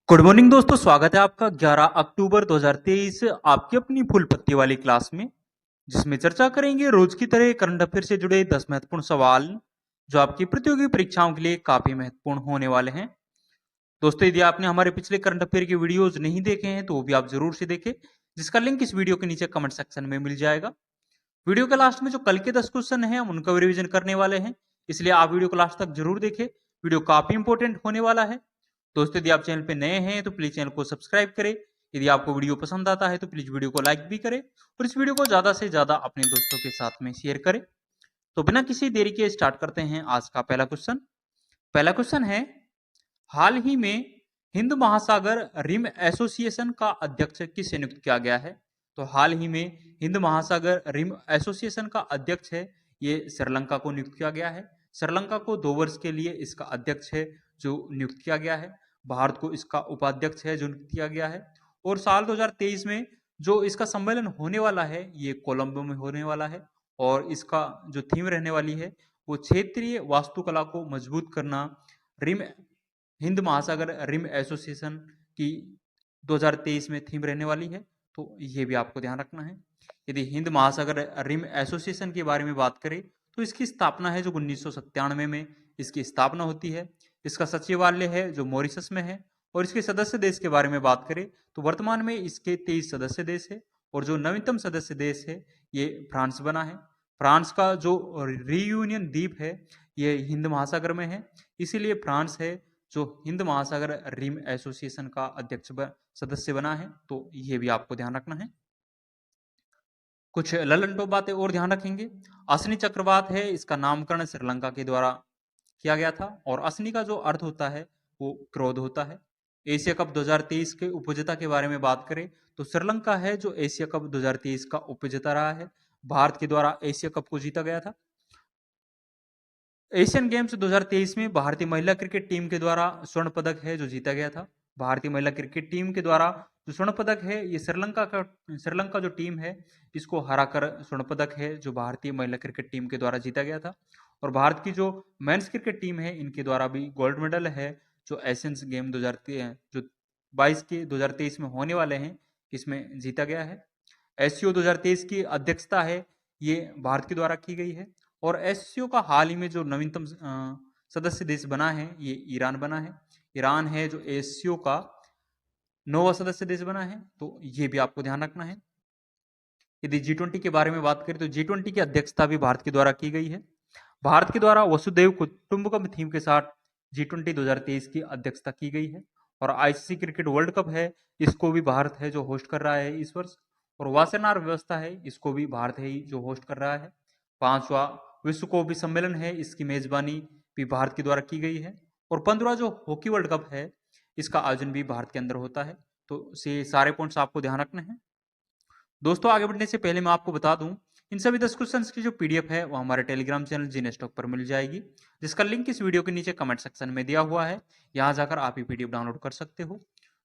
Good morning दोस्तों, स्वागत है आपका 11 अक्टूबर 2023 आपकी अपनी फुल पत्ती वाली क्लास में, जिसमें चर्चा करेंगे रोज की तरह करंट अफेयर से जुड़े 10 महत्वपूर्ण सवाल जो आपकी प्रतियोगी परीक्षाओं के लिए काफी महत्वपूर्ण होने वाले हैं। दोस्तों, यदि आपने हमारे पिछले करंट अफेयर के वीडियोज नहीं देखे हैं तो वो भी आप जरूर से देखें, जिसका लिंक इस वीडियो के नीचे कमेंट सेक्शन में मिल जाएगा। वीडियो के लास्ट में जो कल के 10 क्वेश्चन हैं हम उनका रिवीजन करने वाले हैं, इसलिए आप वीडियो को लास्ट तक जरूर देखें। वीडियो काफी इंपॉर्टेंट होने वाला है। दोस्तों, यदि आप चैनल पे नए हैं तो प्लीज चैनल को सब्सक्राइब करें। यदि आपको वीडियो पसंद आता है तो प्लीज वीडियो को लाइक भी करें और इस वीडियो को ज्यादा से ज्यादा अपने दोस्तों के साथ में शेयर करें। तो बिना किसी देरी के स्टार्ट करते हैं आज का पहला क्वेश्चन। पहला क्वेश्चन है, हाल ही में हिंद महासागर रिम एसोसिएशन का अध्यक्ष किसे नियुक्त किया गया है? तो हाल ही में हिंद महासागर रिम एसोसिएशन का अध्यक्ष है, ये श्रीलंका को नियुक्त किया गया है। श्रीलंका को 2 वर्ष के लिए इसका अध्यक्ष है जो नियुक्त किया गया है। भारत को इसका उपाध्यक्ष है जो नियुक्त किया गया है। और साल 2023 में जो इसका सम्मेलन होने वाला है ये कोलंबो में होने वाला है और इसका जो थीम रहने वाली है वो क्षेत्रीय वास्तुकला को मजबूत करना। रिम हिंद महासागर रिम एसोसिएशन की 2023 में थीम रहने वाली है, तो ये भी आपको ध्यान रखना है। यदि हिंद महासागर रिम एसोसिएशन के बारे में बात करें तो इसकी स्थापना है जो 1997 में इसकी स्थापना होती है। इसका सचिवालय है जो मॉरिशस में है। और इसके सदस्य देश के बारे में बात करें तो वर्तमान में इसके 23 सदस्य देश है और जो नवीनतम सदस्य देश है ये फ्रांस बना है। फ्रांस का जो रीयूनियन द्वीप है ये हिंद महासागर में है, इसीलिए फ्रांस है जो हिंद महासागर रिम एसोसिएशन का अध्यक्ष सदस्य बना है, तो ये भी आपको ध्यान रखना है। कुछ ललन बातें और ध्यान रखेंगे। अश्विनी चक्रवात है, इसका नामकरण श्रीलंका के द्वारा किया गया था और अश्विनी का जो अर्थ होता है वो क्रोध होता है। एशिया कप 2023 के उपविजेता के बारे में बात करें तो श्रीलंका है जो एशिया कप 2023 का उपविजेता रहा है। भारत के द्वारा एशिया कप को जीता गया था। एशियन गेम्स 2023 में भारतीय महिला क्रिकेट टीम के द्वारा स्वर्ण पदक है जो जीता गया था। भारतीय महिला क्रिकेट टीम के द्वारा जो स्वर्ण पदक है ये श्रीलंका जो टीम है इसको हराकर स्वर्ण पदक है जो भारतीय महिला क्रिकेट टीम के द्वारा जीता गया था। और भारत की जो मेंस क्रिकेट टीम है इनके द्वारा भी गोल्ड मेडल है जो एशियंस गेम 2023 जो 22 के 2023 में होने वाले हैं इसमें जीता गया है। एससीओ 2023 की अध्यक्षता है ये भारत के द्वारा की गई है। और एससीओ का हाल ही में जो नवीनतम सदस्य देश बना है ये ईरान बना है। ईरान है जो एससीओ का 9वां सदस्य देश बना है, तो ये भी आपको ध्यान रखना है। यदि G20 के बारे में बात करें तो G20 की अध्यक्षता भी भारत के द्वारा की गई है। भारत के द्वारा वसुधैव कुटुंबकम थीम के साथ G20 2023 की अध्यक्षता की गई है। और आईसीसी क्रिकेट वर्ल्ड कप है इसको भी भारत है जो होस्ट कर रहा है इस वर्ष। और वासेनार व्यवस्था है इसको भी भारत है ही जो होस्ट कर रहा है। 5वां विश्व कप सम्मेलन है इसकी मेजबानी भी भारत के द्वारा की गई है। और 15वां जो हॉकी वर्ल्ड कप है इसका आयोजन भी भारत के अंदर होता है। तो ये सारे पॉइंट्स आपको ध्यान रखने हैं। दोस्तों, आगे बढ़ने से पहले मैं आपको बता दूं इन सभी 10 क्वेश्चंस की जो पीडीएफ है वो हमारे टेलीग्राम चैनल जीने स्टॉक पर मिल जाएगी, जिसका लिंक इस वीडियो के नीचे कमेंट सेक्शन में दिया हुआ है। यहां जाकर आप ये पीडीएफ डाउनलोड कर सकते हो।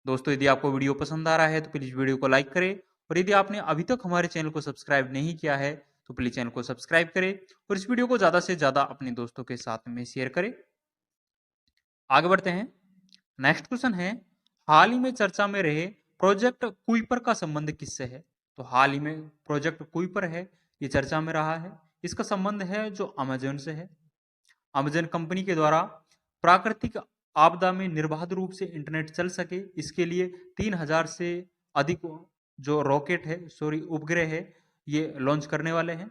दोस्तों, यदि आपको वीडियो पसंद आ रहा है तो प्लीज वीडियो को लाइक करें और यदि आपने अभी तक हमारे चैनल को सब्सक्राइब नहीं किया है तो प्लीज चैनल को सब्सक्राइब करें और इस वीडियो को ज्यादा से ज्यादा अपने दोस्तों के साथ में शेयर करें। आगे बढ़ते हैं। नेक्स्ट क्वेश्चन है, हाल ही में चर्चा में रहे प्रोजेक्ट कुइपर का संबंध किससे है? तो हाल ही में प्रोजेक्ट कुइपर है ये चर्चा में रहा है। इसका संबंध है जो अमेजन से है। अमेजन कंपनी के द्वारा प्राकृतिक आपदा में निर्बाध रूप से इंटरनेट चल सके इसके लिए 3000 से अधिक जो रॉकेट है उपग्रह है ये लॉन्च करने वाले हैं।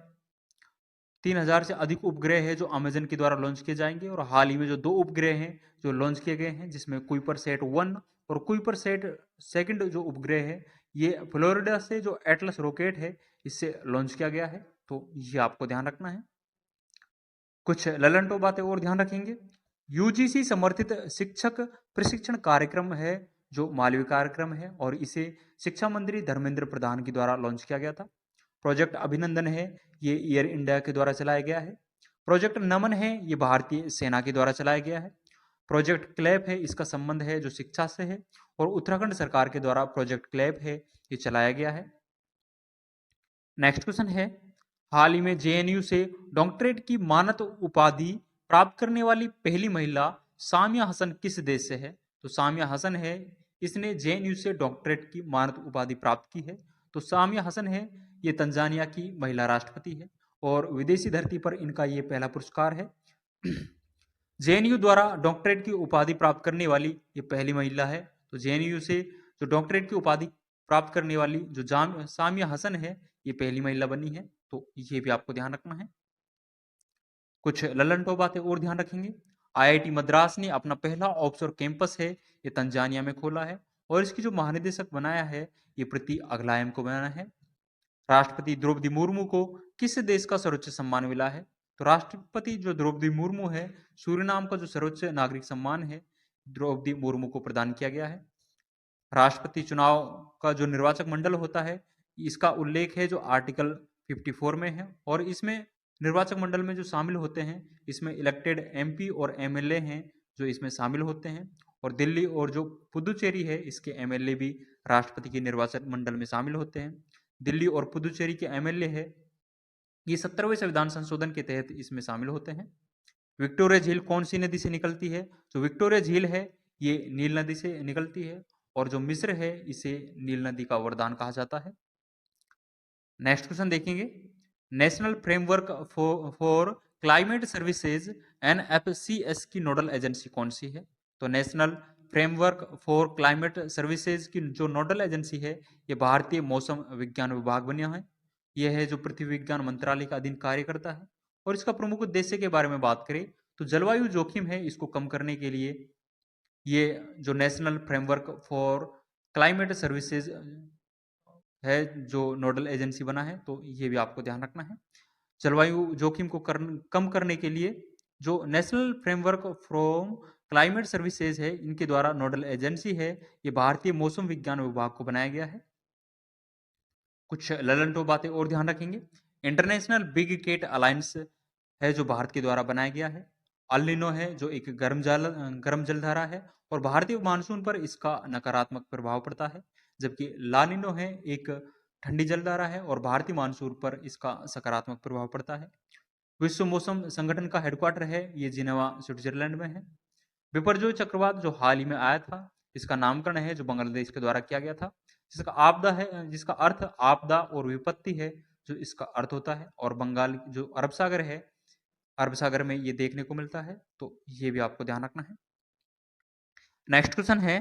3000 से अधिक उपग्रह है जो अमेजन के द्वारा लॉन्च किए जाएंगे। और हाल ही में जो 2 उपग्रह हैं जो लॉन्च किए गए हैं जिसमें कुइपर सेट 1 और कुइपर सेट सेकंड जो उपग्रह है ये फ्लोरिडा से जो एटलस रॉकेट है इससे लॉन्च किया गया है, तो ये आपको ध्यान रखना है। कुछ ललनटो बातें और ध्यान रखेंगे। यूजीसी समर्थित शिक्षक प्रशिक्षण कार्यक्रम है जो मालवीय कार्यक्रम है और इसे शिक्षा मंत्री धर्मेंद्र प्रधान के द्वारा लॉन्च किया गया था। प्रोजेक्ट अभिनंदन है ये एयर इंडिया के द्वारा चलाया गया है। प्रोजेक्ट नमन है ये भारतीय सेना के द्वारा चलाया गया है। प्रोजेक्ट क्लैप है इसका संबंध है जो शिक्षा से है और उत्तराखंड सरकार के द्वारा प्रोजेक्ट क्लैप है ये चलाया गया है। नेक्स्ट क्वेश्चन है, हाल ही में जेएनयू से डॉक्टरेट की मानद उपाधि प्राप्त करने वाली पहली महिला सामिया हसन किस देश से है? तो सामिया हसन है इसने जेएनयू से डॉक्टरेट की मानद उपाधि प्राप्त की है। तो सामिया हसन है, ये तंजानिया की महिला राष्ट्रपति है और विदेशी धरती पर इनका ये पहला पुरस्कार है। जेएनयू द्वारा डॉक्टरेट की उपाधि प्राप्त करने वाली ये पहली महिला है। तो जेएनयू से जो डॉक्टरेट की उपाधि प्राप्त करने वाली जो सामिया हसन है, ये पहली महिला बनी है। तो ये भी आपको ध्यान रखना है। कुछ ललन टॉप बातें और ध्यान रखेंगे। आईआईटी मद्रास ने अपना पहला ऑफशोर कैंपस है, ये तंजानिया में खोला है और इसकी जो महानिदेशक बनाया है, ये प्रीति अगलायम को बनाया है। राष्ट्रपति द्रौपदी मुर्मू को किस देश का सर्वोच्च सम्मान मिला है? तो राष्ट्रपति जो द्रौपदी मुर्मू है, सूरीनाम का जो सर्वोच्च नागरिक सम्मान है, द्रौपदी मुर्मू को प्रदान किया गया है। राष्ट्रपति चुनाव का जो निर्वाचक मंडल होता है, इसका उल्लेख है जो आर्टिकल 54 में है और इसमें निर्वाचक मंडल में जो शामिल होते हैं, इसमें इलेक्टेड एमपी और एमएलए हैं जो इसमें शामिल होते हैं। और दिल्ली और जो पुदुचेरी है, इसके एमएलए भी राष्ट्रपति के निर्वाचक मंडल में शामिल होते हैं। दिल्ली और पुदुचेरी के एमएलए है, ये 17वें संविधान संशोधन के तहत इसमें शामिल होते हैं। विक्टोरिया झील कौन सी नदी से निकलती है? जो विक्टोरिया झील है, ये नील नदी से निकलती है और जो मिस्र है, इसे नील नदी का वरदान कहा जाता है। नेक्स्ट क्वेश्चन देखेंगे। National framework for climate services NFCS की नोडल एजेंसी कौन सी है? तो national framework for climate services की जो नोडल एजेंसी है, ये भारतीय मौसम विज्ञान विभाग बना है। यह है जो पृथ्वी विज्ञान मंत्रालय का अधीन कार्य करता है और इसका प्रमुख उद्देश्य के बारे में बात करें तो जलवायु जोखिम है, इसको कम करने के लिए ये जो national framework for climate services है जो नोडल एजेंसी बना है। तो ये भी आपको ध्यान रखना है। जलवायु जोखिम को कम करने के लिए जो national framework from climate services है, इनके द्वारा नोडल एजेंसी है, ये भारतीय मौसम विज्ञान विभाग को बनाया गया है। कुछ ललन टॉप बातें और ध्यान रखेंगे। इंटरनेशनल बिग केट अलायंस है जो भारत के द्वारा बनाया गया है। अल नीनो है जो एक गर्म जलधारा है और भारतीय मानसून पर इसका नकारात्मक प्रभाव पड़ता है, जबकि ला नीनो है एक ठंडी जलधारा है और भारतीय मानसून पर इसका सकारात्मक प्रभाव पड़ता है। विश्व मौसम संगठन का हेडक्वार्टर है, ये जिनेवा स्विट्जरलैंड में है। बिपरजोय चक्रवात जो हाल ही में आया था, इसका नामकरण है जो बांग्लादेश के द्वारा किया गया था, जिसका आपदा है, जिसका अर्थ आपदा और विपत्ति है, जो इसका अर्थ होता है। और बंगाल जो अरब सागर है, अरब सागर में ये देखने को मिलता है। तो ये भी आपको ध्यान रखना है। नेक्स्ट क्वेश्चन है,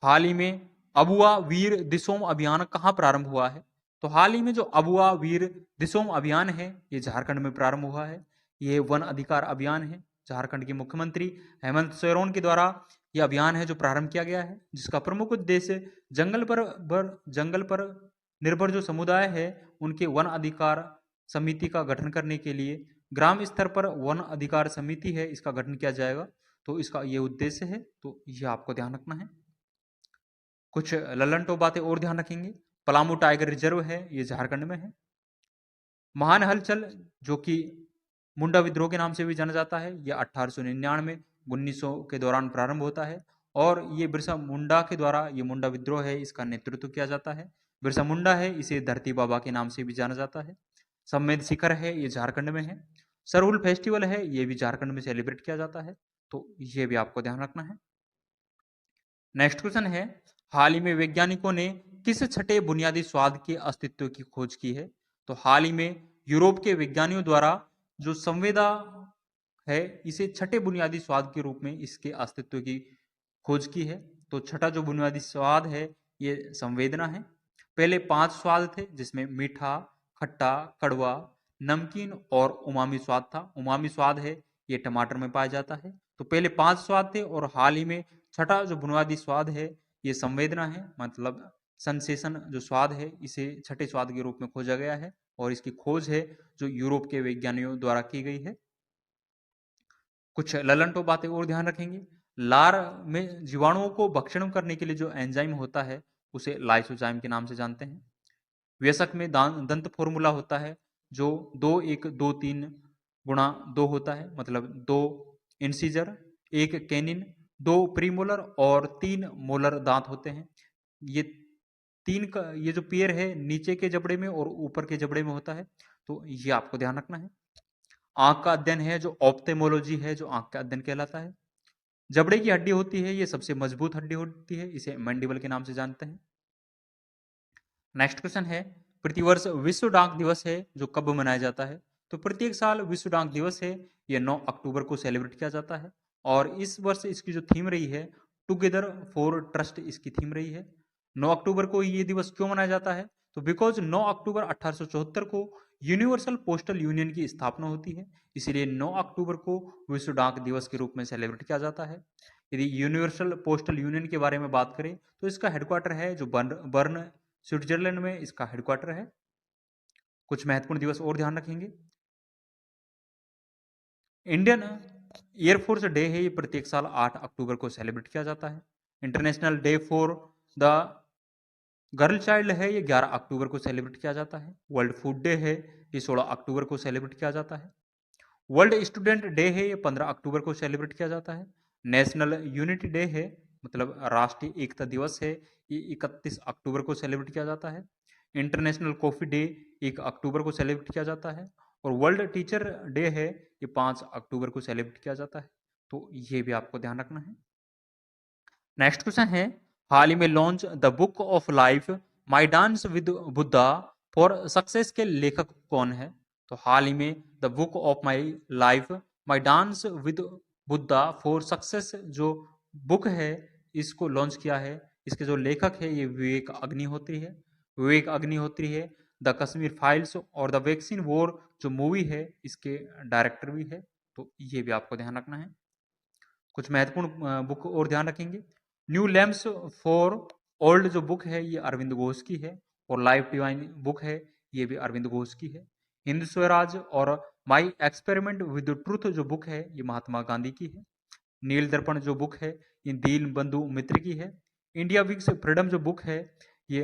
हाल ही में अबुआ वीर दिसोम अभियान कहाँ प्रारंभ हुआ है? तो हाल ही में जो अबुआ वीर दिसोम अभियान है, ये झारखंड में प्रारंभ हुआ है। ये वन अधिकार अभियान है। झारखंड के मुख्यमंत्री हेमंत सोरेन के द्वारा यह अभियान है जो प्रारंभ किया गया है, जिसका प्रमुख उद्देश्य जंगल पर निर्भर जो समुदाय है, उनके वन अधिकार समिति का गठन करने के लिए ग्राम स्तर पर वन अधिकार समिति है, इसका गठन किया जाएगा। तो इसका ये उद्देश्य है। तो ये आपको ध्यान रखना है। कुछ ललन टॉप बातें और ध्यान रखेंगे। पलामू टाइगर रिजर्व है, ये झारखंड में है। महान हलचल जो कि मुंडा विद्रोह के नाम से भी जाना जाता है, यह 1899 1900 के दौरान प्रारंभ होता है और ये बिरसा मुंडा के द्वारा ये मुंडा विद्रोह है, इसका नेतृत्व किया जाता है। बिरसा मुंडा है, इसे धरती बाबा के नाम से भी जाना जाता है। सम्मेद शिखर है, ये झारखंड में है। सरहुल फेस्टिवल है, ये भी झारखंड में सेलिब्रेट किया जाता है। तो ये भी आपको ध्यान रखना है। नेक्स्ट क्वेश्चन है, हाल ही में वैज्ञानिकों ने किस छठे बुनियादी स्वाद के अस्तित्व की खोज की है? तो हाल ही में यूरोप के विज्ञानियों द्वारा जो संवेदा है, इसे छठे बुनियादी स्वाद के रूप में इसके अस्तित्व की खोज की है। तो छठा जो बुनियादी स्वाद है, ये संवेदना है। पहले 5 स्वाद थे, जिसमें मीठा, खट्टा, कड़वा, नमकीन और उमामी स्वाद था। उमामी स्वाद है, ये टमाटर में पाया जाता है। तो पहले 5 स्वाद थे और हाल ही में छठा जो बुनियादी स्वाद है, ये संवेदना है, मतलब सेंसेशन जो स्वाद है, इसे छठे स्वाद के रूप में खोजा गया है और इसकी खोज है जो यूरोप के वैज्ञानिकों द्वारा की गई है। कुछ ललन टॉप बातें और ध्यान रखेंगे। लार में जीवाणुओं को भक्षण करने के लिए जो एंजाइम होता है, उसे लाइसोजाइम के नाम से जानते हैं। वयस्क में दंत फॉर्मूला होता है जो 2 1 2 3 गुणा 2 होता है, मतलब 2 इंसीजर, 1 कैनिन, 2 प्रीमोलर और 3 मोलर दांत होते हैं। ये ये जो पेयर है, नीचे के जबड़े में और ऊपर के जबड़े में होता है। तो ये आपको ध्यान रखना है। आंख का अध्ययन है जो ऑप्थेमोलॉजी है, जो आंख का अध्ययन कहलाता है। जबड़े की हड्डी होती है, ये सबसे मजबूत हड्डी होती है, इसे मैंडिबल के नाम से जानते हैं। नेक्स्ट क्वेश्चन है, प्रतिवर्ष विश्व डाक दिवस है जो कब मनाया जाता है? तो प्रत्येक साल विश्व डाक दिवस है, ये 9 अक्टूबर को सेलिब्रेट किया जाता है। और इस वर्ष इसकी जो थीम रही है, टुगेदर फॉर ट्रस्ट इसकी थीम रही है। 9 अक्टूबर को ये दिवस क्यों मनाया जाता है? तो बिकॉज 9 अक्टूबर 1874 को यूनिवर्सल पोस्टल यूनियन की स्थापना होती है, इसलिए 9 अक्टूबर को विश्व डाक दिवस के रूप में सेलिब्रेट किया जाता है। यदि यूनिवर्सल पोस्टल यूनियन के बारे में बात करें तो इसका हेडक्वार्टर है जो बर्न स्विट्जरलैंड में इसका हेडक्वार्टर है। कुछ महत्वपूर्ण दिवस और ध्यान रखेंगे। इंडियन एयरफोर्स डे है, ये प्रत्येक साल 8 अक्टूबर को सेलिब्रेट किया जाता है। International day for the girl child है, ये 11 अक्टूबर को सेलिब्रेट किया जाता है। वर्ल्ड फूड डे है, ये 16 अक्टूबर को सेलिब्रेट किया जाता है। वर्ल्ड स्टूडेंट डे है, ये 15 अक्टूबर को सेलिब्रेट किया जाता है। नेशनल यूनिटी डे है, मतलब राष्ट्रीय एकता दिवस है, ये 31 अक्टूबर को सेलिब्रेट किया जाता है। इंटरनेशनल कॉफी डे 1 अक्टूबर को सेलिब्रेट किया जाता है। और वर्ल्ड टीचर डे है, ये 5 अक्टूबर को सेलिब्रेट किया जाता है। तो ये भी आपको ध्यान रखना है। नेक्स्ट क्वेश्चन है, हाल ही में launch the book of life my dance with Buddha for success के लेखक कौन है? तो हाल ही में the book of my life my dance with Buddha for success जो बुक है, इसको लॉन्च किया है। इसके जो लेखक है ये विवेक अग्निहोत्री है। विवेक अग्निहोत्री है। द कश्मीर फाइल्स और द वैक्सीन वॉर जो मूवी है, इसके डायरेक्टर भी है। तो ये भी आपको ध्यान रखना है। कुछ महत्वपूर्ण बुक और ध्यान रखेंगे। न्यू लैम्प्स फॉर ओल्ड जो बुक है, ये अरविंद घोष की है। और लाइफ डिवाइन बुक है, ये भी अरविंद घोष की है। हिंद स्वराज और माई एक्सपेरिमेंट विद ट्रूथ जो बुक है, ये महात्मा गांधी की है। नील दर्पण जो बुक है, ये दीन बंधु मित्र की है। इंडिया विक्स फ्रीडम जो बुक है, ये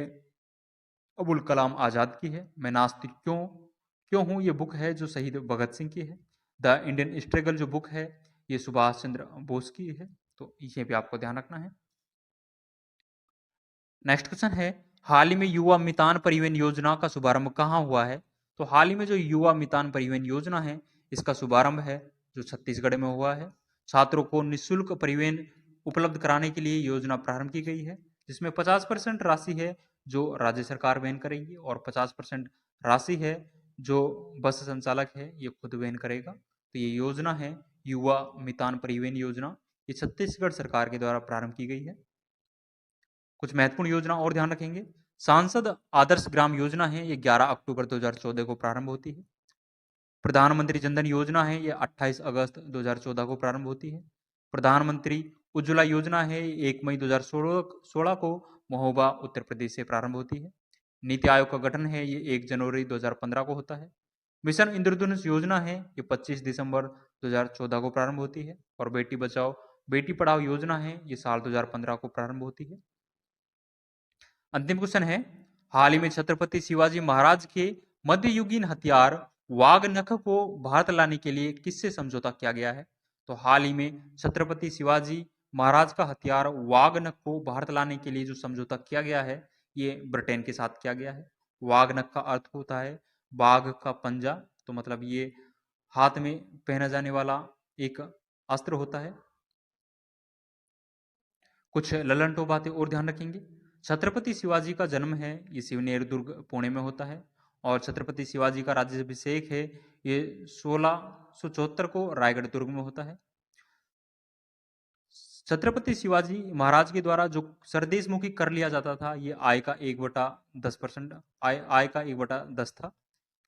अबुल कलाम आजाद की है। मैं नास्तिक क्यों क्यों हूँ, ये बुक है जो शहीद भगत सिंह की है। द इंडियन स्ट्रगल जो बुक है, ये सुभाष चंद्र बोस की है। तो ये भी आपको ध्यान रखना है। नेक्स्ट क्वेश्चन है, हाल ही में युवा मितान परिवहन योजना का शुभारंभ कहाँ हुआ है? तो हाल ही में जो युवा मितान परिवहन योजना है, इसका शुभारंभ है जो छत्तीसगढ़ में हुआ है। छात्रों को निःशुल्क परिवहन उपलब्ध कराने के लिए योजना प्रारंभ की गई है, जिसमें 50% राशि है जो राज्य सरकार वहन करेगी और 50% राशि है जो बस संचालक है ये खुद वहन करेगा। तो ये योजना है युवा मितान परिवहन योजना, ये छत्तीसगढ़ सरकार के द्वारा प्रारंभ की गई है। कुछ महत्वपूर्ण योजना और ध्यान रखेंगे। सांसद आदर्श ग्राम योजना है, ये 11 अक्टूबर 2014 को प्रारंभ होती है। प्रधानमंत्री जनधन योजना है, ये 28 अगस्त 2014 को प्रारंभ होती है। प्रधानमंत्री उज्ज्वला योजना है, 1 मई 2016 को महोबा उत्तर प्रदेश से प्रारंभ होती है। नीति आयोग का गठन है, ये 1 जनवरी 2015 को होता है। मिशन इंद्रधनुष योजना है, ये 25 दिसंबर 2014 को प्रारंभ होती है। और बेटी बचाओ बेटी पढ़ाओ योजना है, ये साल 2015 को प्रारंभ होती है। अंतिम क्वेश्चन है, हाल ही में छत्रपति शिवाजी महाराज के मध्ययुगीन हथियार वाघ नख को भारत लाने के लिए किससे समझौता किया गया है? तो हाल ही में छत्रपति शिवाजी महाराज का हथियार वाघ नख को भारत लाने के लिए जो समझौता किया गया है, ये ब्रिटेन के साथ किया गया है। वाघ नख का अर्थ होता है बाघ का पंजा, तो मतलब ये हाथ में पहना जाने वाला एक अस्त्र होता है। कुछ ललन टो बातें और ध्यान रखेंगे। छत्रपति शिवाजी का जन्म है, ये शिवनेर दुर्ग पुणे में होता है। और छत्रपति शिवाजी का राज्याभिषेक है, ये 1674 को रायगढ़ दुर्ग में होता है। छत्रपति शिवाजी महाराज के द्वारा जो सरदेशमुखी कर लिया जाता था, ये आय का 1/10% आय का 1/10 था।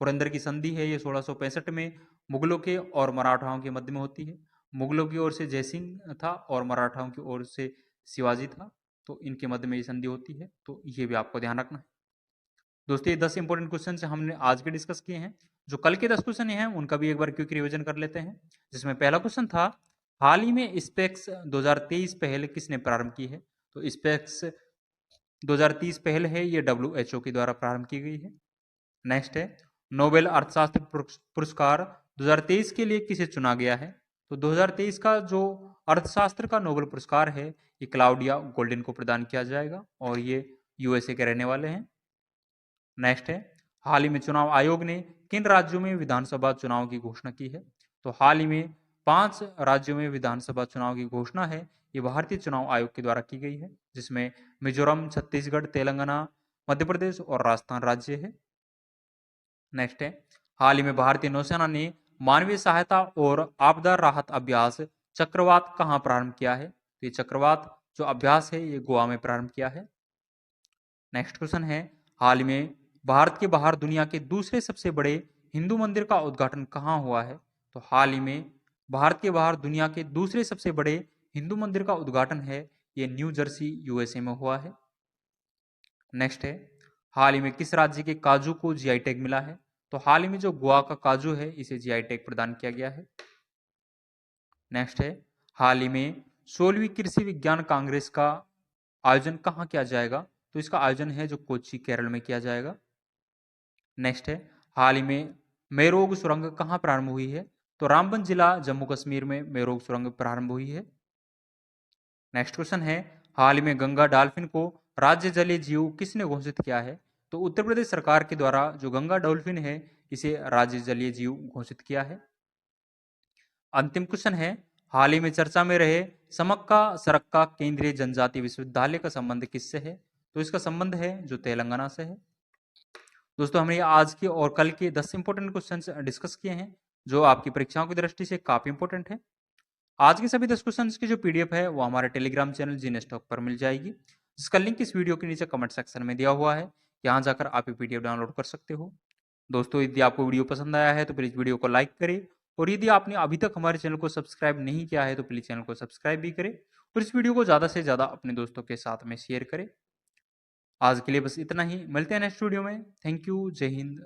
पुरंदर की संधि है, ये 1665 में मुगलों के और मराठाओं के मध्य में होती है। मुगलों की ओर से जयसिंह था और मराठाओं की ओर से शिवाजी था, तो इनके मध्य में ये संधि होती है। तो ये भी आपको ध्यान रखना है। दोस्तों, ये 10 इंपॉर्टेंट क्वेश्चन हमने आज के डिस्कस किए हैं। जो कल के 10 क्वेश्चन हैं उनका भी एक बार क्विक रिवीजन कर लेते हैं। जिसमें पहला क्वेश्चन था, हाल ही में स्पेक्स 2023 पहल किसने प्रारंभ की है? तो स्पेक्स 2030 पहल है, ये WHO के द्वारा प्रारंभ की गई है। नेक्स्ट है, नोबेल अर्थशास्त्र पुरस्कार 2023 के लिए किसे चुना गया है? तो 2023 का जो अर्थशास्त्र का नोबेल पुरस्कार है, ये क्लाउडिया गोल्डन को प्रदान किया जाएगा और ये USA के रहने वाले हैं। नेक्स्ट है, हाल ही में चुनाव आयोग ने किन राज्यों में विधानसभा चुनाव की घोषणा की है? तो हाल ही में 5 राज्यों में विधानसभा चुनाव की घोषणा है ये भारतीय चुनाव आयोग के द्वारा की गई है, जिसमें मिजोरम, छत्तीसगढ़, तेलंगाना, मध्य प्रदेश और राजस्थान राज्य है। नेक्स्ट है, हाल ही में भारतीय नौसेना ने मानवीय सहायता और आपदा राहत अभ्यास चक्रवात कहाँ प्रारंभ किया है? तो ये चक्रवात जो अभ्यास है ये गोवा में प्रारंभ किया है। नेक्स्ट क्वेश्चन है, हाल ही में भारत के बाहर दुनिया के दूसरे सबसे बड़े हिंदू मंदिर का उद्घाटन कहाँ हुआ है? तो हाल ही में भारत के बाहर दुनिया के दूसरे सबसे बड़े हिंदू मंदिर का उद्घाटन है ये न्यू जर्सी यूएसए में हुआ है। नेक्स्ट है, हाल ही में किस राज्य के काजू को जीआई टैग मिला है? तो हाल ही में जो गोवा का काजू है इसे जीआई टैग प्रदान किया गया है। नेक्स्ट है, हाल ही में 16वीं कृषि विज्ञान कांग्रेस का आयोजन कहाँ किया जाएगा? तो इसका आयोजन है जो कोच्चि केरल में किया जाएगा। नेक्स्ट है, हाल ही में मेरोग सुरंग कहाँ प्रारंभ हुई है? तो रामबन जिला जम्मू कश्मीर में मेरोग सुरंग प्रारंभ हुई है। नेक्स्ट क्वेश्चन है, हाल ही में गंगा डॉल्फिन को राज्य जलीय जीव किसने घोषित किया है? तो उत्तर प्रदेश सरकार के द्वारा जो गंगा डॉल्फिन है इसे राज्य जलीय जीव घोषित किया है। अंतिम क्वेश्चन है, हाल ही में चर्चा में रहे समक्का सरक्का केंद्रीय जनजाति विश्वविद्यालय का संबंध किससे है? तो इसका संबंध है जो तेलंगाना से है। दोस्तों हमने आज के और कल के 10 इंपॉर्टेंट क्वेश्चंस डिस्कस किए हैं जो आपकी परीक्षाओं की दृष्टि से काफी इंपॉर्टेंट है। आज के सभी 10 क्वेश्चंस की जो पीडीएफ है वो हमारे टेलीग्राम चैनल जीने स्टॉक पर मिल जाएगी, जिसका लिंक इस वीडियो के नीचे कमेंट सेक्शन में दिया हुआ है। यहाँ जाकर आप ये पीडीएफ डाउनलोड कर सकते हो। दोस्तों यदि आपको वीडियो पसंद आया है तो प्लीज वीडियो को लाइक करें, और यदि आपने अभी तक हमारे चैनल को सब्सक्राइब नहीं किया है तो प्लीज चैनल को सब्सक्राइब भी करें और इस वीडियो को ज्यादा से ज्यादा अपने दोस्तों के साथ में शेयर करें। आज के लिए बस इतना ही, मिलते हैं नेक्स्ट वीडियो में। थैंक यू, जय हिंद।